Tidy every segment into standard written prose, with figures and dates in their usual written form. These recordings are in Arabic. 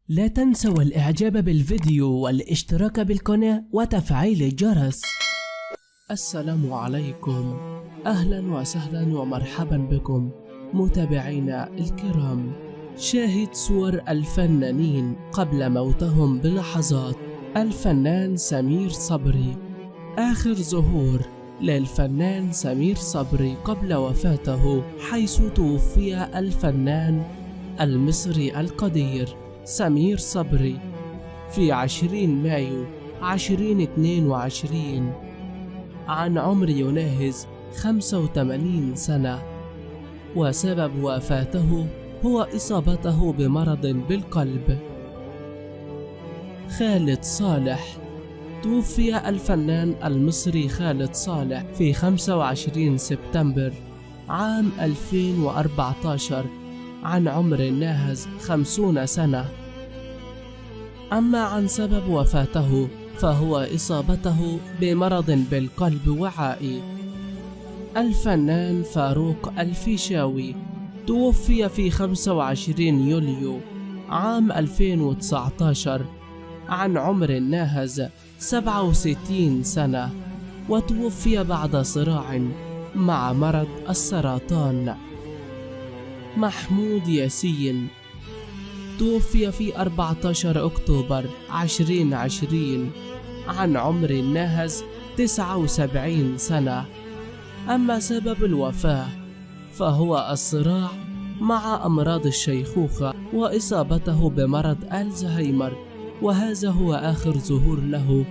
لا تنسوا الإعجاب بالفيديو والاشتراك بالقناة وتفعيل الجرس. السلام عليكم، أهلا وسهلا ومرحبا بكم متابعينا الكرام. شاهد صور الفنانين قبل موتهم بلحظات. الفنان سمير صبري. آخر ظهور للفنان سمير صبري قبل وفاته، حيث توفي الفنان المصري القدير سمير صبري في 20 مايو 2022 عن عمر يناهز 85 سنة، وسبب وفاته هو إصابته بمرض بالقلب. خالد صالح. توفي الفنان المصري خالد صالح في 25 سبتمبر عام 2014 عن عمر ناهز 50 سنة. أما عن سبب وفاته فهو إصابته بمرض بالقلب وعائي. الفنان فاروق الفيشاوي. توفي في 25 يوليو عام 2019 عن عمر ناهز 67 سنة، وتوفي بعد صراع مع مرض السرطان. محمود ياسين. توفي في 14 أكتوبر 2020 عن عمر ناهز 79 سنة. أما سبب الوفاة فهو الصراع مع أمراض الشيخوخة وإصابته بمرض الزهايمر، وهذا هو آخر ظهور له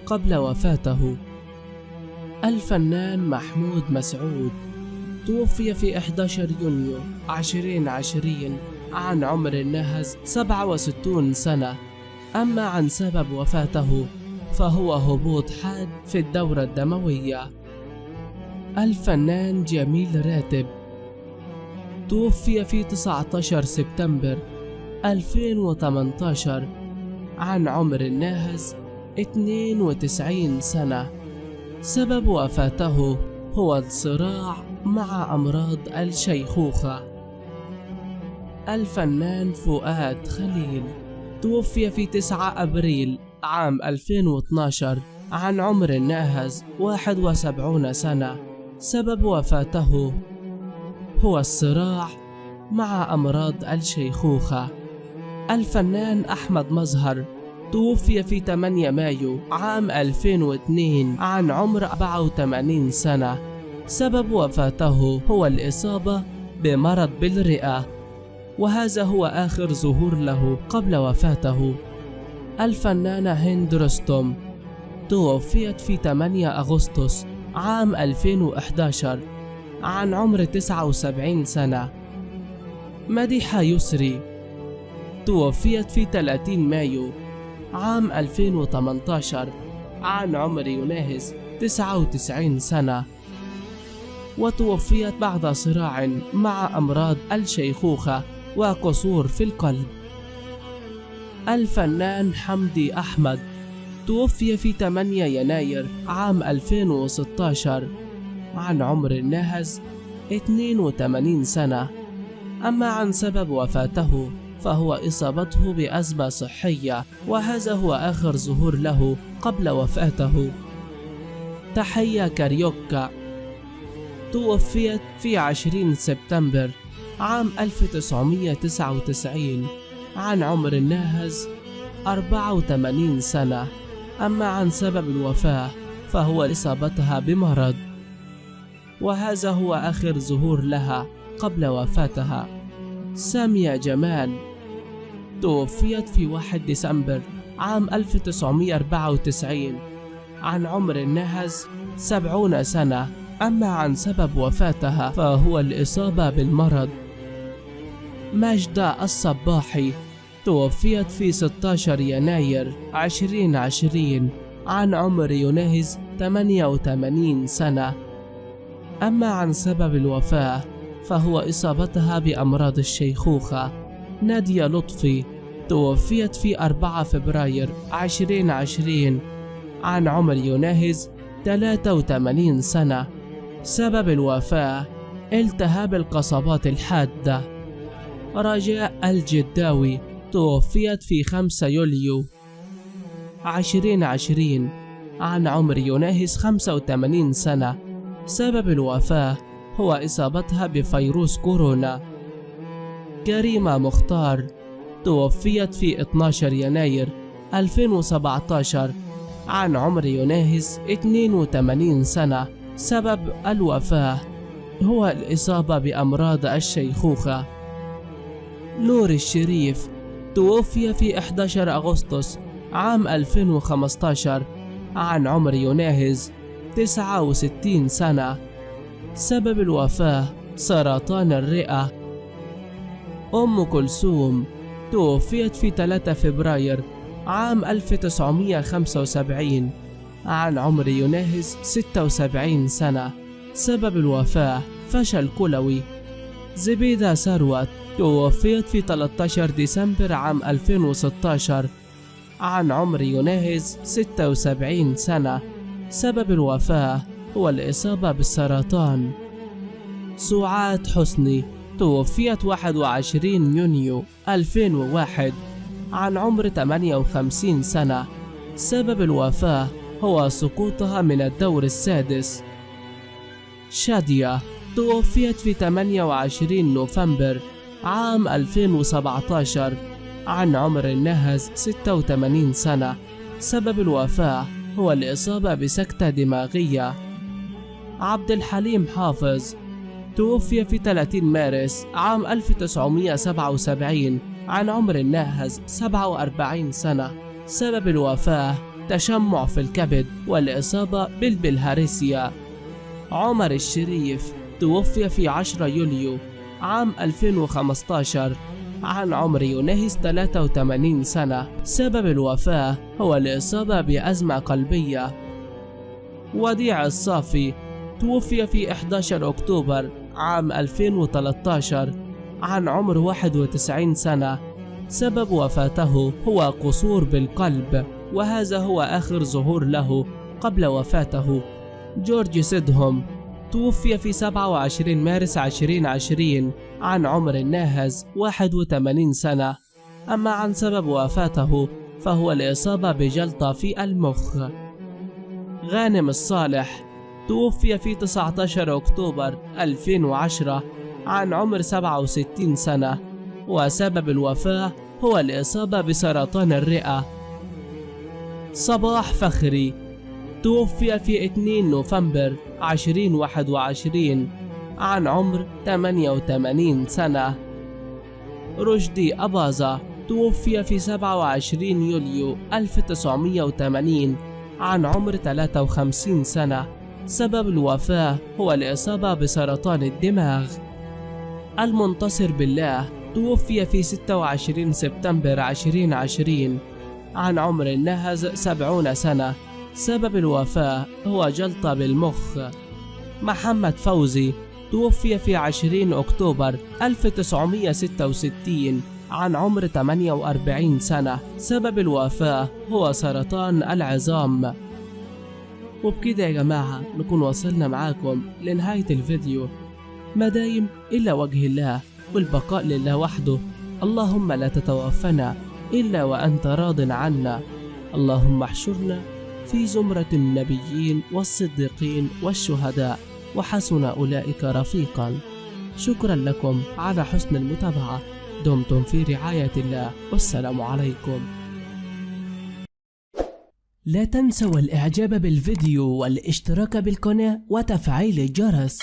قبل وفاته. الفنان محمود مسعود. توفي في 11 يونيو 2020 عن عمر ناهز 67 سنة. أما عن سبب وفاته فهو هبوط حاد في الدورة الدموية. الفنان جميل راتب. توفي في 19 سبتمبر 2018 عن عمر ناهز 92 سنة. سبب وفاته هو الصراع مع أمراض الشيخوخة. الفنان فؤاد خليل. توفي في 9 أبريل عام 2012 عن عمر ناهز 71 سنة. سبب وفاته هو الصراع مع أمراض الشيخوخة. الفنان أحمد مظهر. توفي في 8 مايو عام 2002 عن عمر 84 سنة. سبب وفاته هو الإصابة بمرض بالرئة، وهذا هو آخر ظهور له قبل وفاته. الفنانة هند رستم. توفيت في 8 أغسطس عام 2011 عن عمر 79 سنة. مديحة يسري. توفيت في 30 مايو عام 2018 عن عمر يناهز 99 سنة، وتوفيت بعد صراع مع أمراض الشيخوخة وقصور في القلب. الفنان حمدي أحمد. توفي في 8 يناير عام 2016 عن عمر ناهز 82 سنة. أما عن سبب وفاته فهو إصابته بأزمة صحية، وهذا هو آخر ظهور له قبل وفاته. تحية كاريوكا. توفيت في 20 سبتمبر عام 1999 عن عمر ناهز 84 سنة. أما عن سبب الوفاة فهو إصابتها بمرض، وهذا هو آخر ظهور لها قبل وفاتها. سامية جمال. توفيت في 1 ديسمبر عام 1994 عن عمر ناهز 70 سنة. أما عن سبب وفاتها فهو الإصابة بالمرض. ماجدة الصباحي. توفيت في 16 يناير 2020 عن عمر يناهز 88 سنة. أما عن سبب الوفاة فهو إصابتها بأمراض الشيخوخة. نادية لطفي. توفيت في 4 فبراير 2020 عن عمر يناهز 83 سنة. سبب الوفاة التهاب القصبات الحادة. رجاء الجداوي. توفيت في 5 يوليو 2020 عن عمر يناهز 85 سنة. سبب الوفاة هو إصابتها بفيروس كورونا. كريمة مختار توفيت في 12 يناير 2017 عن عمر يناهز 82 سنة. سبب الوفاة هو الإصابة بأمراض الشيخوخة. نور الشريف توفي في 11 أغسطس عام 2015 عن عمر يناهز 69 سنة. سبب الوفاة سرطان الرئة. أم كلثوم توفيت في 3 فبراير عام 1975 عن عمر يناهز 76 سنة. سبب الوفاة فشل كلوي. زبيدة ثروت توفيت في 13 ديسمبر عام 2016 عن عمر يناهز 76 سنة. سبب الوفاة هو الإصابة بالسرطان. سعاد حسني توفيت 21 يونيو 2001 عن عمر 58 سنة. سبب الوفاة هو سقوطها من الدور السادس. شادية توفيت في 28 نوفمبر عام 2017 عن عمر يناهز 86 سنة. سبب الوفاة هو الإصابة بسكتة دماغية. عبد الحليم حافظ توفي في 30 مارس عام 1977 عن عمر يناهز 47 سنة. سبب الوفاة تشمع في الكبد والإصابة بالبلهارسيا. عمر الشريف توفي في 10 يوليو عام 2015 عن عمر يناهز 83 سنة. سبب الوفاة هو الإصابة بأزمة قلبية. وديع الصافي توفي في 11 أكتوبر عام 2013 عن عمر 91 سنة. سبب وفاته هو قصور بالقلب، وهذا هو آخر ظهور له قبل وفاته. جورج سيدهم توفي في 27 مارس 2020 عن عمر يناهز 81 سنة. أما عن سبب وفاته فهو الإصابة بجلطة في المخ. غانم الصالح توفي في 19 أكتوبر 2010 عن عمر 67 سنة، وسبب الوفاة هو الإصابة بسرطان الرئة. صباح فخري توفي في 2 نوفمبر 2021 عن عمر 88 سنة. رشدي أباظة توفي في 27 يوليو 1980 عن عمر 53 سنة. سبب الوفاة هو الإصابة بسرطان الدماغ. المنتصر بالله توفي في 26 سبتمبر 2020 عن عمر يناهز 70 سنة. سبب الوفاة هو جلطة بالمخ. محمد فوزي توفي في 20 أكتوبر 1966 عن عمر 48 سنة. سبب الوفاة هو سرطان العظام. وبكده يا جماعة نكون وصلنا معاكم لنهاية الفيديو. ما دايم إلا وجه الله والبقاء لله وحده. اللهم لا تتوفنا إلا وأنت راض عنا. اللهم احشرنا في زمرة النبيين والصديقين والشهداء وحسن أولئك رفيقا. شكرا لكم على حسن المتابعة. دمتم في رعاية الله، والسلام عليكم. لا تنسوا الإعجاب بالفيديو والاشتراك بالقناة وتفعيل الجرس.